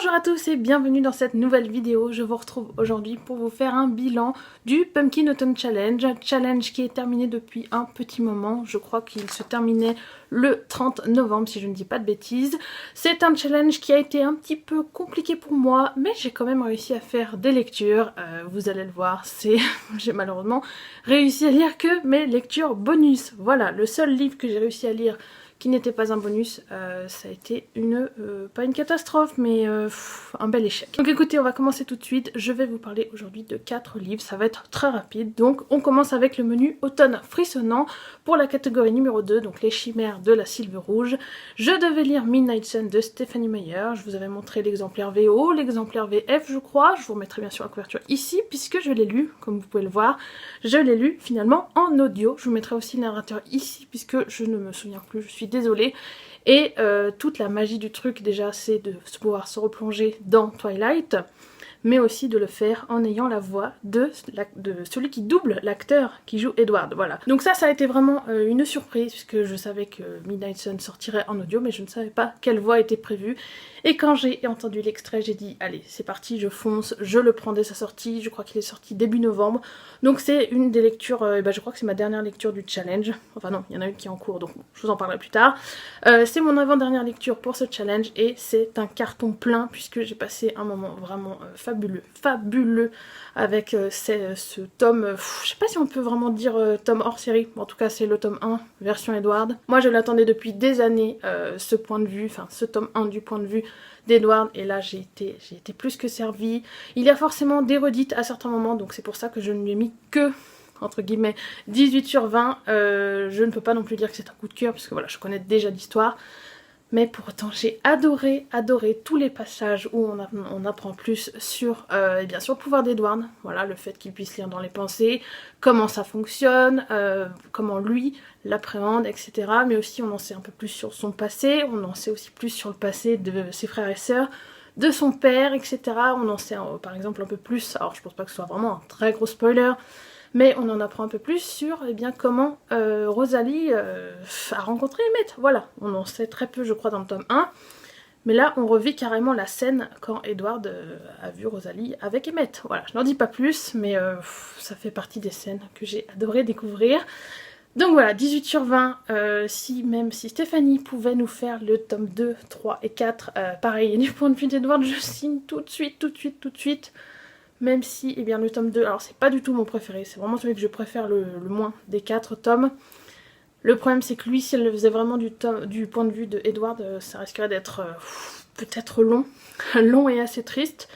Bonjour à tous et bienvenue dans cette nouvelle vidéo. Je vous retrouve aujourd'hui pour vous faire un bilan du Pumpkin Autumn Challenge. Challenge qui est terminé depuis un petit moment. Je crois qu'il se terminait le 30 novembre si je ne dis pas de bêtises. C'est un challenge qui a été un petit peu compliqué pour moi, mais j'ai quand même réussi à faire des lectures. Vous allez le voir, j'ai malheureusement réussi à lire que mes lectures bonus. Voilà, le seul livre que j'ai réussi à lire qui n'était pas un bonus, ça a été pas une catastrophe, mais un bel échec. Donc écoutez, on va commencer tout de suite. Je vais vous parler aujourd'hui de 4 livres, ça va être très rapide. Donc on commence avec le menu Automne frissonnant pour la catégorie numéro 2, donc les chimères de la Sylve rouge. Je devais lire Midnight Sun de Stephanie Meyer. Je vous avais montré l'exemplaire VO, l'exemplaire VF je crois. Je vous remettrai bien sûr la couverture ici, puisque je l'ai lu, comme vous pouvez le voir. Je l'ai lu finalement en audio. Je vous mettrai aussi le narrateur ici, puisque je ne me souviens plus, je suis désolée. Et toute la magie du truc déjà c'est de pouvoir se replonger dans Twilight, mais aussi de le faire en ayant la voix de celui qui double l'acteur qui joue Edward, voilà. Donc ça a été vraiment une surprise, puisque je savais que Midnight Sun sortirait en audio, mais je ne savais pas quelle voix était prévue. Et quand j'ai entendu l'extrait, j'ai dit allez c'est parti, je fonce, je le prends dès sa sortie. Je crois qu'il est sorti début novembre, donc c'est une des lectures, je crois que c'est ma dernière lecture du challenge. Enfin non, il y en a une qui est en cours, donc je vous en parlerai plus tard. C'est mon avant-dernière lecture pour ce challenge et c'est un carton plein, puisque j'ai passé un moment vraiment fabuleux avec ce tome, je sais pas si on peut vraiment dire tome hors série, en tout cas c'est le tome 1 version Edward. Moi je l'attendais depuis des années, ce point de vue, enfin ce tome 1 du point de vue d'Edward, et là j'ai été plus que servie. Il y a forcément des redites à certains moments, donc c'est pour ça que je ne lui ai mis que entre guillemets 18 sur 20. Je ne peux pas non plus dire que c'est un coup de cœur, parce que voilà, je connais déjà l'histoire. Mais pour autant, j'ai adoré tous les passages où on apprend plus sur, bien sûr, le pouvoir d'Edward. Voilà, le fait qu'il puisse lire dans les pensées, comment ça fonctionne, comment lui l'appréhende, etc. Mais aussi, on en sait un peu plus sur son passé, on en sait aussi plus sur le passé de ses frères et sœurs, de son père, etc. On en sait par exemple un peu plus, alors je pense pas que ce soit vraiment un très gros spoiler, mais on en apprend un peu plus sur comment Rosalie a rencontré Emmett. Voilà, on en sait très peu je crois dans le tome 1, mais là on revit carrément la scène quand Edward a vu Rosalie avec Emmett. Voilà, je n'en dis pas plus, mais ça fait partie des scènes que j'ai adoré découvrir. Donc voilà, 18 sur 20, même si Stéphanie pouvait nous faire le tome 2, 3 et 4, pareil, du point de vue d'Edward, je signe tout de suite. Même si, le tome 2, alors c'est pas du tout mon préféré, c'est vraiment celui que je préfère le moins des 4 tomes. Le problème c'est que lui, si elle le faisait vraiment du point de vue de Edward, ça risquerait d'être peut-être long et assez triste.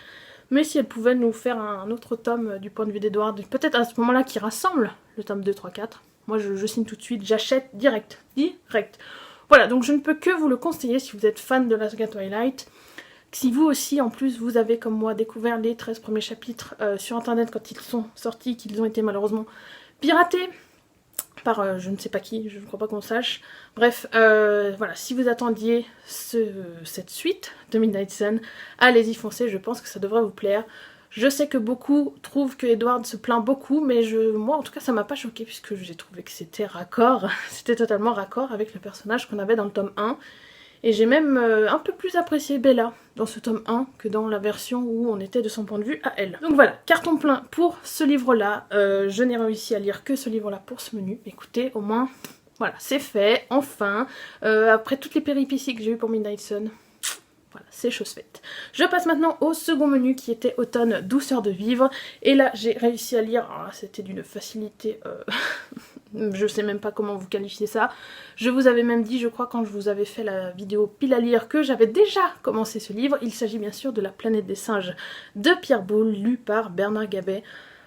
Mais si elle pouvait nous faire un autre tome du point de vue d'Edward, peut-être à ce moment-là qui rassemble le tome 2, 3, 4, moi je signe tout de suite, j'achète direct. Voilà, donc je ne peux que vous le conseiller si vous êtes fan de la saga Twilight. Si vous aussi, en plus, vous avez comme moi découvert les 13 premiers chapitres sur internet quand ils sont sortis, qu'ils ont été malheureusement piratés par je ne sais pas qui, je ne crois pas qu'on sache. Bref, voilà, si vous attendiez cette suite de Midnight Sun, allez-y, foncez, je pense que ça devrait vous plaire. Je sais que beaucoup trouvent que Edward se plaint beaucoup, mais moi en tout cas ça m'a pas choqué, puisque j'ai trouvé que c'était raccord, c'était totalement raccord avec le personnage qu'on avait dans le tome 1. Et j'ai même un peu plus apprécié Bella dans ce tome 1 que dans la version où on était de son point de vue à elle. Donc voilà, carton plein pour ce livre-là. Je n'ai réussi à lire que ce livre-là pour ce menu. Écoutez, au moins, voilà, c'est fait, enfin. Après toutes les péripéties que j'ai eues pour Midnight Sun, voilà, c'est chose faite. Je passe maintenant au second menu qui était Automne, douceur de vivre. Et là, j'ai réussi à lire, c'était d'une facilité... je sais même pas comment vous qualifiez ça. Je vous avais même dit, je crois, quand je vous avais fait la vidéo pile à lire, que j'avais déjà commencé ce livre. Il s'agit bien sûr de La planète des singes de Pierre Boulle, lu par Bernard Gabet.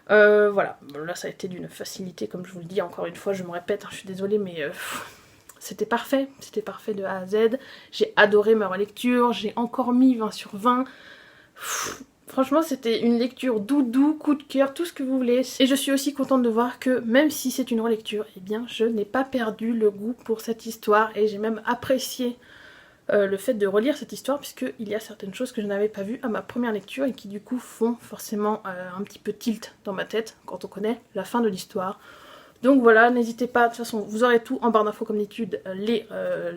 Voilà, là ça a été d'une facilité, comme je vous le dis, encore une fois, je me répète, je suis désolée, mais c'était parfait de A à Z. J'ai adoré ma relecture, j'ai encore mis 20 sur 20. Franchement, c'était une lecture doudou, coup de cœur, tout ce que vous voulez. Et je suis aussi contente de voir que même si c'est une relecture, eh bien je n'ai pas perdu le goût pour cette histoire. Et j'ai même apprécié le fait de relire cette histoire, puisqu'il y a certaines choses que je n'avais pas vues à ma première lecture et qui du coup font forcément un petit peu tilt dans ma tête quand on connaît la fin de l'histoire. Donc voilà, n'hésitez pas, de toute façon vous aurez tout en barre d'infos comme d'habitude, les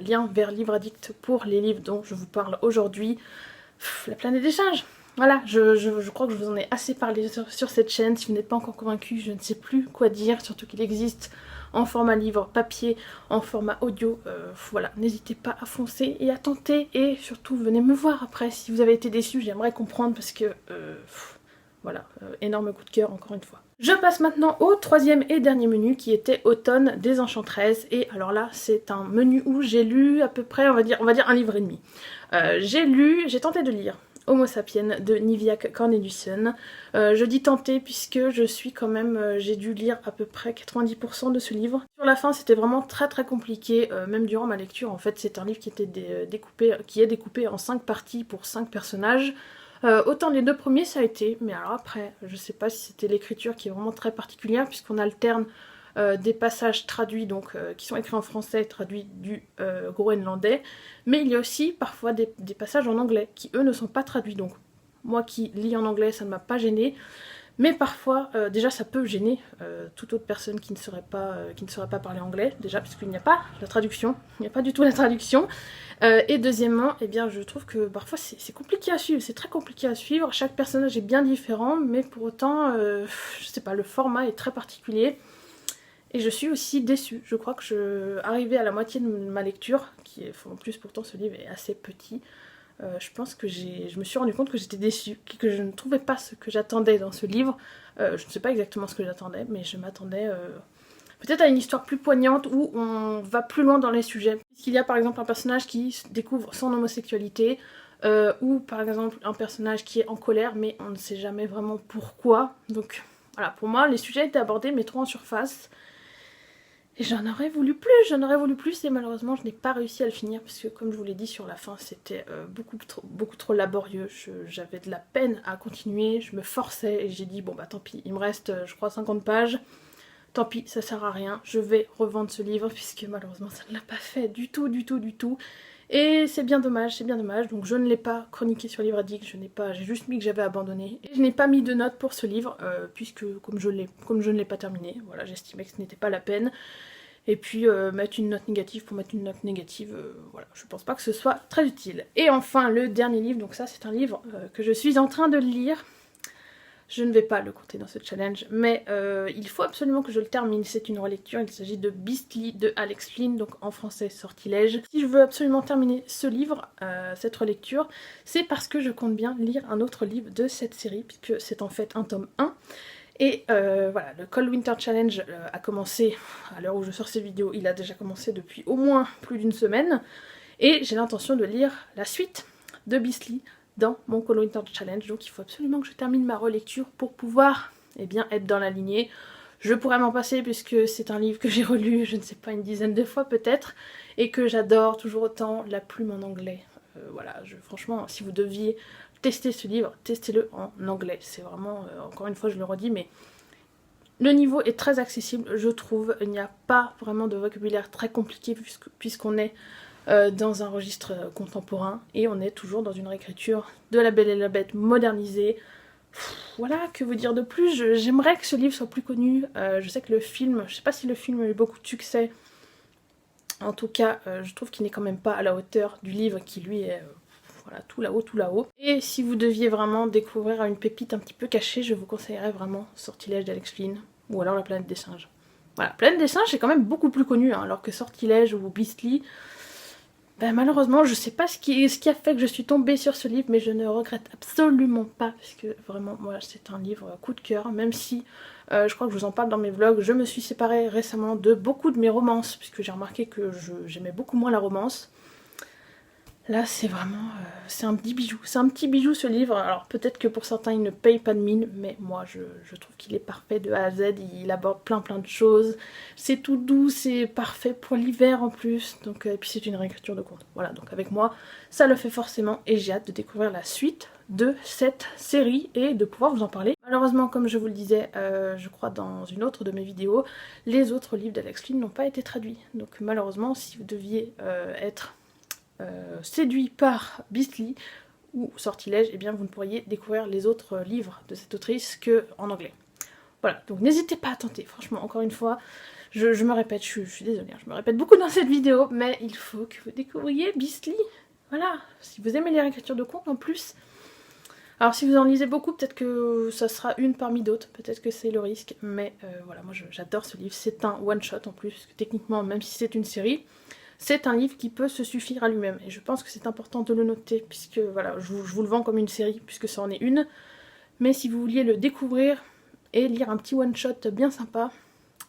liens vers Livre Addict pour les livres dont je vous parle aujourd'hui. La planète des singes. Voilà, je crois que je vous en ai assez parlé sur cette chaîne. Si vous n'êtes pas encore convaincu, je ne sais plus quoi dire, surtout qu'il existe en format livre papier, en format audio. Voilà, n'hésitez pas à foncer et à tenter, et surtout venez me voir après si vous avez été déçus, j'aimerais comprendre parce que voilà, énorme coup de cœur encore une fois. Je passe maintenant au troisième et dernier menu qui était Automne des Enchantresses, et alors là c'est un menu où j'ai lu à peu près on va dire un livre et demi. J'ai tenté de lire Homo sapiens de Niviaq Corneliusson. Je dis tenter puisque je suis quand même, j'ai dû lire à peu près 90% de ce livre. Sur la fin c'était vraiment très compliqué, même durant ma lecture en fait. C'est un livre qui était découpé en 5 parties pour 5 personnages. Autant les 2 premiers ça a été, mais alors après je sais pas si c'était l'écriture qui est vraiment très particulière puisqu'on alterne des passages traduits, donc qui sont écrits en français, traduits du groenlandais, mais il y a aussi parfois des passages en anglais qui eux ne sont pas traduits, donc moi qui lis en anglais ça ne m'a pas gêné, mais parfois déjà ça peut gêner toute autre personne qui ne saurait pas parler anglais, déjà puisqu'il n'y a pas la traduction, il n'y a pas du tout la traduction, et deuxièmement, eh bien, je trouve que parfois c'est compliqué à suivre, c'est très compliqué à suivre, chaque personnage est bien différent, mais pour autant, je sais pas, le format est très particulier. Et je suis aussi déçue. Je crois que arrivée à la moitié de ma lecture, qui est en plus pourtant ce livre est assez petit, je pense que je me suis rendu compte que j'étais déçue, que je ne trouvais pas ce que j'attendais dans ce livre. Je ne sais pas exactement ce que j'attendais, mais je m'attendais peut-être à une histoire plus poignante où on va plus loin dans les sujets. Puisqu'il y a par exemple un personnage qui découvre son homosexualité, ou par exemple un personnage qui est en colère, mais on ne sait jamais vraiment pourquoi. Donc voilà, pour moi les sujets étaient abordés mais trop en surface. Et j'en aurais voulu plus, et malheureusement je n'ai pas réussi à le finir parce que comme je vous l'ai dit sur la fin c'était beaucoup trop laborieux, j'avais de la peine à continuer, je me forçais et j'ai dit bon bah tant pis, il me reste je crois 50 pages, tant pis ça sert à rien, je vais revendre ce livre puisque malheureusement ça ne l'a pas fait du tout. Et c'est bien dommage, donc je ne l'ai pas chroniqué sur Livre Addict, j'ai juste mis que j'avais abandonné. Et je n'ai pas mis de notes pour ce livre, puisque comme je ne l'ai pas terminé, voilà, j'estimais que ce n'était pas la peine. Et puis mettre une note négative pour mettre une note négative, voilà, je pense pas que ce soit très utile. Et enfin le dernier livre, donc ça c'est un livre que je suis en train de lire. Je ne vais pas le compter dans ce challenge, mais il faut absolument que je le termine. C'est une relecture, il s'agit de Beastly de Alex Flynn, donc en français Sortilège. Si je veux absolument terminer ce livre, cette relecture, c'est parce que je compte bien lire un autre livre de cette série, puisque c'est en fait un tome 1. Et voilà, le Cold Winter Challenge a commencé, à l'heure où je sors ces vidéos, il a déjà commencé depuis au moins plus d'une semaine. Et j'ai l'intention de lire la suite de Beastly dans mon Cold Winter Challenge, donc il faut absolument que je termine ma relecture pour pouvoir être dans la lignée. Je pourrais m'en passer puisque c'est un livre que j'ai relu, je ne sais pas, une dizaine de fois peut-être, et que j'adore toujours autant, La Plume en anglais. Voilà, franchement, si vous deviez tester ce livre, testez-le en anglais. C'est vraiment, encore une fois je le redis, mais le niveau est très accessible, je trouve. Il n'y a pas vraiment de vocabulaire très compliqué puisqu'on est dans un registre contemporain et on est toujours dans une réécriture de La Belle et la Bête modernisée. Voilà, que vous dire de plus, j'aimerais que ce livre soit plus connu. Je sais que le film, je sais pas si le film a eu beaucoup de succès. En tout cas, je trouve qu'il n'est quand même pas à la hauteur du livre qui lui est voilà, tout là-haut. Et si vous deviez vraiment découvrir une pépite un petit peu cachée, je vous conseillerais vraiment Sortilège d'Alex Flynn ou alors La Planète des Singes. Voilà, Planète des Singes est quand même beaucoup plus connu, hein, alors que Sortilège ou Beastly, ben malheureusement je sais pas ce qui a fait que je suis tombée sur ce livre, mais je ne regrette absolument pas, parce que vraiment moi c'est un livre coup de cœur, même si je crois que je vous en parle dans mes vlogs, je me suis séparée récemment de beaucoup de mes romances, puisque j'ai remarqué que j'aimais beaucoup moins la romance. Là c'est vraiment, c'est un petit bijou ce livre. Alors peut-être que pour certains il ne paye pas de mine, mais moi je trouve qu'il est parfait de A à Z, il aborde plein de choses, c'est tout doux, c'est parfait pour l'hiver en plus, donc, et puis c'est une réécriture de conte. Voilà, donc avec moi ça le fait forcément, et j'ai hâte de découvrir la suite de cette série et de pouvoir vous en parler. Malheureusement, comme je vous le disais, je crois dans une autre de mes vidéos, les autres livres d'Alex Flynn n'ont pas été traduits, donc malheureusement si vous deviez être séduit par Beastly ou Sortilège, et bien vous ne pourriez découvrir les autres livres de cette autrice que en anglais. Voilà, donc n'hésitez pas à tenter, franchement, encore une fois, je me répète, je suis désolée, je me répète beaucoup dans cette vidéo, mais il faut que vous découvriez Beastly. Voilà, si vous aimez les réécritures de contes en plus. Alors si vous en lisez beaucoup, peut-être que ça sera une parmi d'autres, peut-être que c'est le risque, mais voilà, moi j'adore ce livre, c'est un one-shot en plus, parce que techniquement, même si c'est une série, c'est un livre qui peut se suffire à lui-même, et je pense que c'est important de le noter, puisque voilà, je vous le vends comme une série, puisque ça en est une, mais si vous vouliez le découvrir et lire un petit one-shot bien sympa,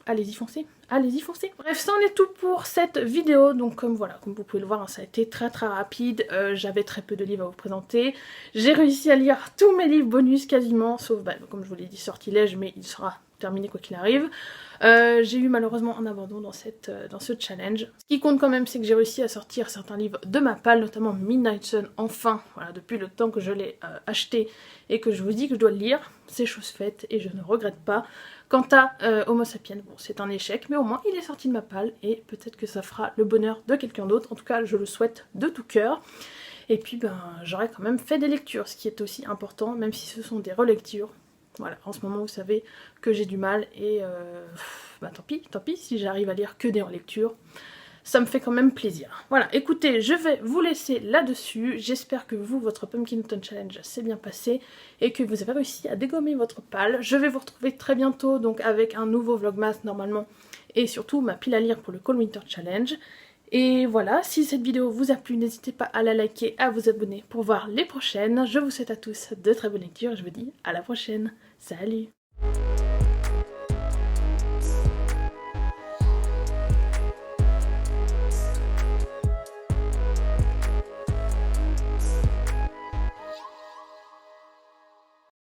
allez-y foncez, allez-y foncez. Bref, ça en est tout pour cette vidéo, donc comme vous pouvez le voir, hein, ça a été très rapide, j'avais très peu de livres à vous présenter, j'ai réussi à lire tous mes livres bonus quasiment, sauf comme je vous l'ai dit Sortilège, mais il sera terminé quoi qu'il arrive. J'ai eu malheureusement un abandon dans ce challenge. Ce qui compte quand même, c'est que j'ai réussi à sortir certains livres de ma palle, notamment Midnight Sun, enfin, voilà, depuis le temps que je l'ai acheté et que je vous dis que je dois le lire, c'est chose faite et je ne regrette pas. Quant à Homo sapiens, bon c'est un échec, mais au moins il est sorti de ma palle et peut-être que ça fera le bonheur de quelqu'un d'autre, en tout cas je le souhaite de tout cœur. Et puis j'aurais quand même fait des lectures, ce qui est aussi important, même si ce sont des relectures. Voilà, en ce moment vous savez que j'ai du mal et tant pis si j'arrive à lire que des relectures. Ça me fait quand même plaisir. Voilà, écoutez, je vais vous laisser là-dessus. J'espère que vous, votre Pumpkin Autumn Challenge s'est bien passé et que vous avez réussi à dégommer votre palle. Je vais vous retrouver très bientôt donc avec un nouveau vlogmas normalement et surtout ma pile à lire pour le Cold Winter Challenge. Et voilà, si cette vidéo vous a plu, n'hésitez pas à la liker, à vous abonner pour voir les prochaines. Je vous souhaite à tous de très bonnes lectures et je vous dis à la prochaine. Salut!